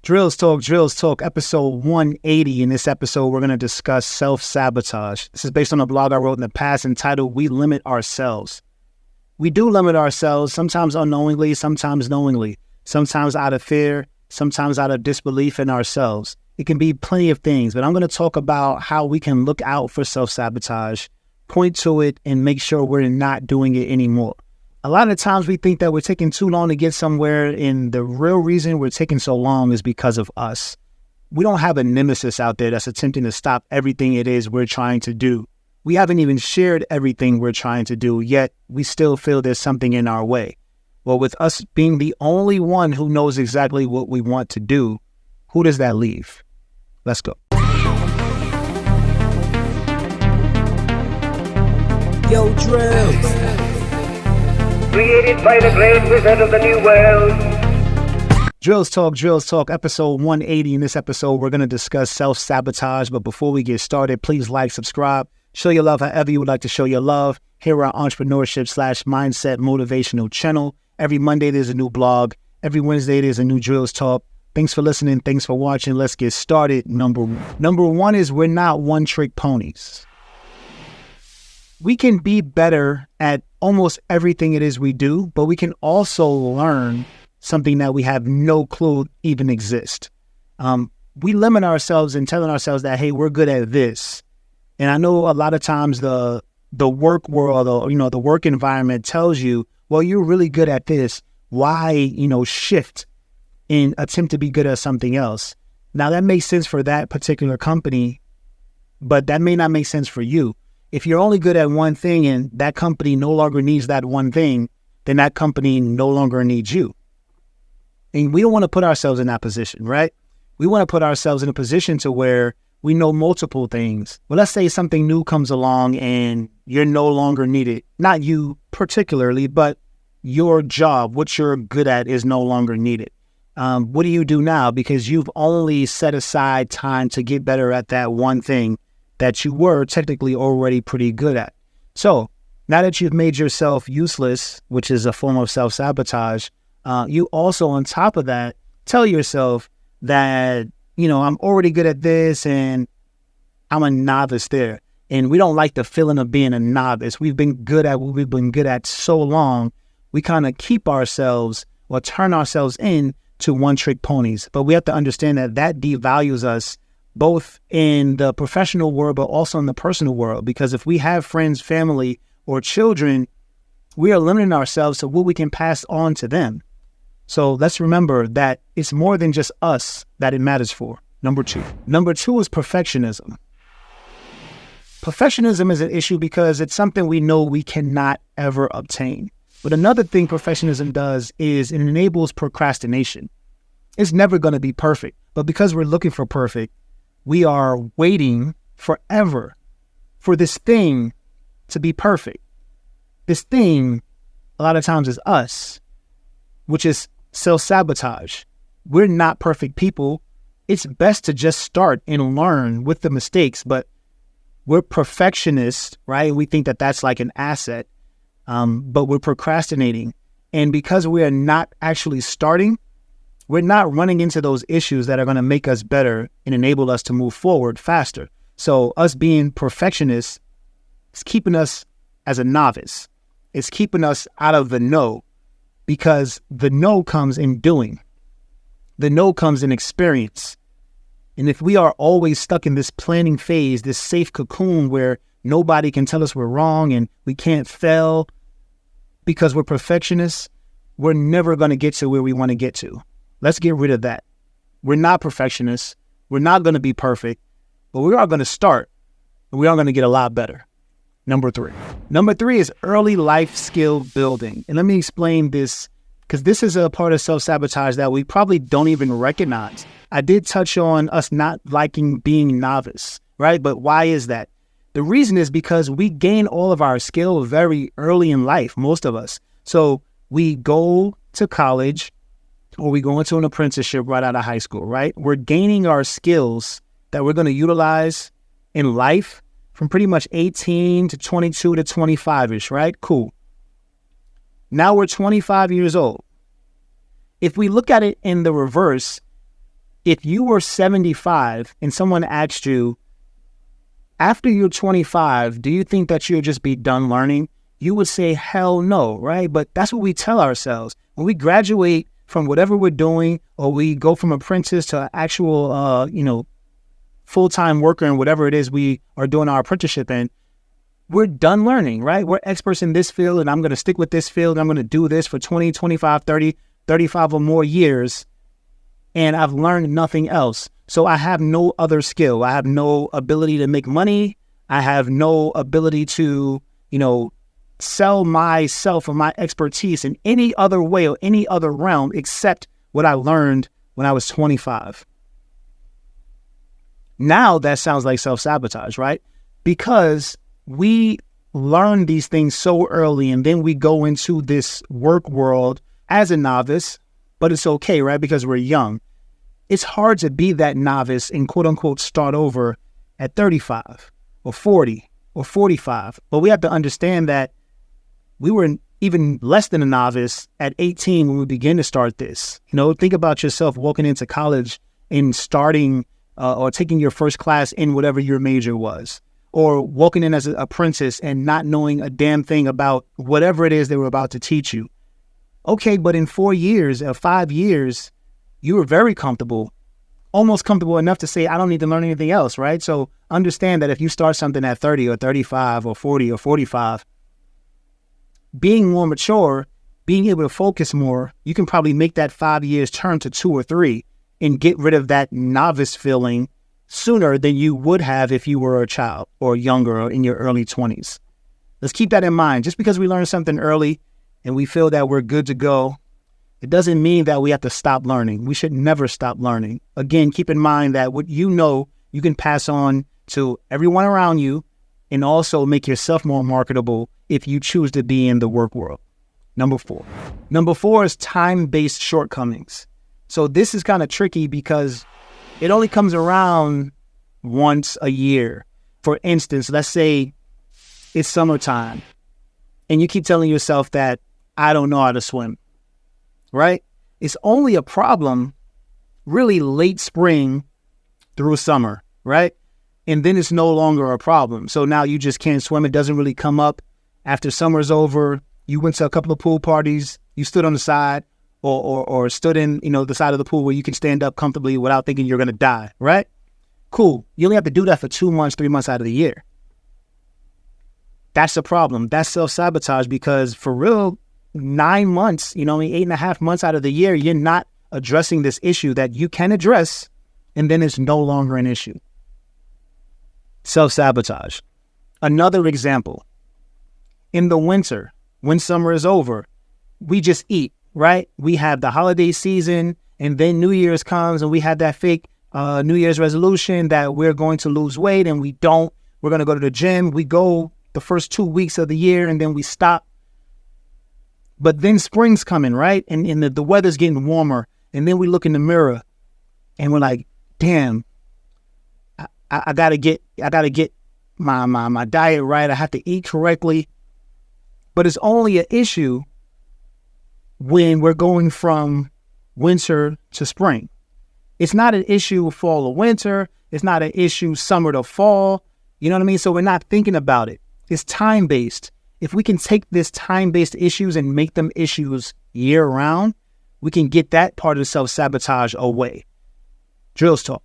Drills Talk, episode 180. In this episode, we're going to discuss self-sabotage. This is based on a blog I wrote in the past entitled, We Limit Ourselves. We do limit ourselves, sometimes unknowingly, sometimes knowingly, sometimes out of fear, sometimes out of disbelief in ourselves. It can be plenty of things, but I'm going to talk about how we can look out for self-sabotage, point to it, and make sure we're not doing it anymore. A lot of times we think that we're taking too long to get somewhere, and the real reason we're taking so long is because of us. We don't have a nemesis out there that's attempting to stop everything it is we're trying to do. We haven't even shared everything we're trying to do, yet we still feel there's something in our way. Well, with us being the only one who knows exactly what we want to do, who does that leave? Let's go. Yo, Drills. Created by the great wizard of the new world. Drills Talk, episode 180. In this episode, we're going to discuss self-sabotage. But before we get started, please like, subscribe, show your love however you would like to show your love. Here are our entrepreneurship/mindset motivational channel. Every Monday, there's a new blog. Every Wednesday, there's a new Drills Talk. Thanks for listening. Thanks for watching. Let's get started. Number one is we're not one-trick ponies. We can be better at almost everything it is we do, but we can also learn something that we have no clue even exists. We limit ourselves in telling ourselves that, hey, we're good at this. And I know a lot of times the work world or, the work environment tells you, well, you're really good at this. Why, shift and attempt to be good at something else? Now that makes sense for that particular company, but that may not make sense for you. If you're only good at one thing and that company no longer needs that one thing, then that company no longer needs you. And we don't want to put ourselves in that position, right? We want to put ourselves in a position to where we know multiple things. Well, let's say something new comes along and you're no longer needed. Not you particularly, but your job, what you're good at, is no longer needed. What do you do now? Because you've only set aside time to get better at that one thing that you were technically already pretty good at. So now that you've made yourself useless, which is a form of self-sabotage, you also, on top of that, tell yourself that, I'm already good at this and I'm a novice there. And we don't like the feeling of being a novice. We've been good at what we've been good at so long, we kind of keep ourselves or turn ourselves in to one-trick ponies. But we have to understand that devalues us both in the professional world, but also in the personal world. Because if we have friends, family, or children, we are limiting ourselves to what we can pass on to them. So let's remember that it's more than just us that it matters for. Number two is perfectionism. Perfectionism is an issue because it's something we know we cannot ever obtain. But another thing perfectionism does is it enables procrastination. It's never going to be perfect, but because we're looking for perfect, we are waiting forever for this thing to be perfect. This thing, a lot of times, is us, which is self-sabotage. We're not perfect people. It's best to just start and learn with the mistakes, but we're perfectionists, right? We think that that's like an asset, but we're procrastinating. And because we are not actually starting, we're not running into those issues that are going to make us better and enable us to move forward faster. So us being perfectionists is keeping us as a novice. It's keeping us out of the know, because the know comes in doing. The know comes in experience. And if we are always stuck in this planning phase, this safe cocoon where nobody can tell us we're wrong and we can't fail because we're perfectionists, we're never going to get to where we want to get to. Let's get rid of that. We're not perfectionists. We're not going to be perfect, but we are going to start, and we are going to get a lot better. Number three is early life skill building. And let me explain this, because this is a part of self-sabotage that we probably don't even recognize. I did touch on us not liking being novice, right? But why is that? The reason is because we gain all of our skill very early in life, most of us. So we go to college, or we go into an apprenticeship right out of high school, right? We're gaining our skills that we're going to utilize in life from pretty much 18 to 22 to 25-ish, right? Cool. Now we're 25 years old. If we look at it in the reverse, If you were 75 and someone asked you, after you're 25, do you think that you'll just be done learning? You would say, hell no, right? But that's what we tell ourselves. When we graduate from whatever we're doing, or we go from apprentice to actual, full-time worker in whatever it is we are doing our apprenticeship in, we're done learning, right? We're experts in this field, and I'm going to stick with this field. I'm going to do this for 20, 25, 30, 35 or more years, and I've learned nothing else. So I have no other skill. I have no ability to make money. I have no ability to, sell myself or my expertise in any other way or any other realm except what I learned when I was 25. Now that sounds like self-sabotage, right? Because we learn these things so early, and then we go into this work world as a novice, but it's okay, right? Because we're young. It's hard to be that novice and quote unquote start over at 35 or 40 or 45. But we have to understand that we were even less than a novice at 18 when we begin to start this. Think about yourself walking into college and starting or taking your first class in whatever your major was, or walking in as an apprentice and not knowing a damn thing about whatever it is they were about to teach you. Okay, but in 4 years or 5 years, you were very comfortable, almost comfortable enough to say, I don't need to learn anything else, right? So understand that if you start something at 30 or 35 or 40 or 45, being more mature, being able to focus more, you can probably make that 5 years turn to 2 or 3 and get rid of that novice feeling sooner than you would have if you were a child or younger or in your early 20s. Let's keep that in mind. Just because we learn something early and we feel that we're good to go, it doesn't mean that we have to stop learning. We should never stop learning. Again, keep in mind that what you can pass on to everyone around you, and also make yourself more marketable if you choose to be in the work world. Number 4 is time-based shortcomings. So this is kind of tricky because it only comes around once a year. For instance, let's say it's summertime and you keep telling yourself that I don't know how to swim, right? It's only a problem really late spring through summer, right? And then it's no longer a problem. So now you just can't swim. It doesn't really come up after summer's over. You went to a couple of pool parties. You stood on the side or stood in, the side of the pool where you can stand up comfortably without thinking you're going to die, right? Cool. You only have to do that for 2 months, 3 months out of the year. That's a problem. That's self-sabotage, because for real, 9 months, 8.5 months out of the year, you're not addressing this issue that you can address, and then it's no longer an issue. Self-sabotage. Another example. In the winter, when summer is over, we just eat, right? We have the holiday season, and then New Year's comes, and we have that fake New Year's resolution that we're going to lose weight, and we don't. We're going to go to the gym. We go the first 2 weeks of the year, and then we stop. But then spring's coming, right? And the weather's getting warmer, and then we look in the mirror, and we're like, damn, I gotta get my diet right. I have to eat correctly. But it's only an issue when we're going from winter to spring. It's not an issue fall or winter. It's not an issue summer to fall. You know what I mean? So we're not thinking about it. It's time-based. If we can take this time-based issues and make them issues year-round, we can get that part of the self-sabotage away. Drills Talk.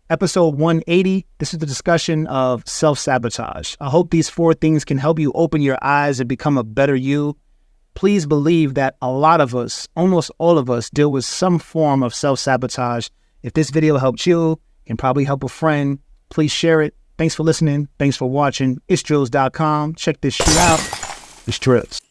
Episode 180, this is the discussion of self-sabotage. I hope these 4 things can help you open your eyes and become a better you. Please believe that a lot of us, almost all of us, deal with some form of self-sabotage. If this video helped you, can probably help a friend, please share it. Thanks for listening. Thanks for watching. It's drills.com. Check this shit out. It's Drills.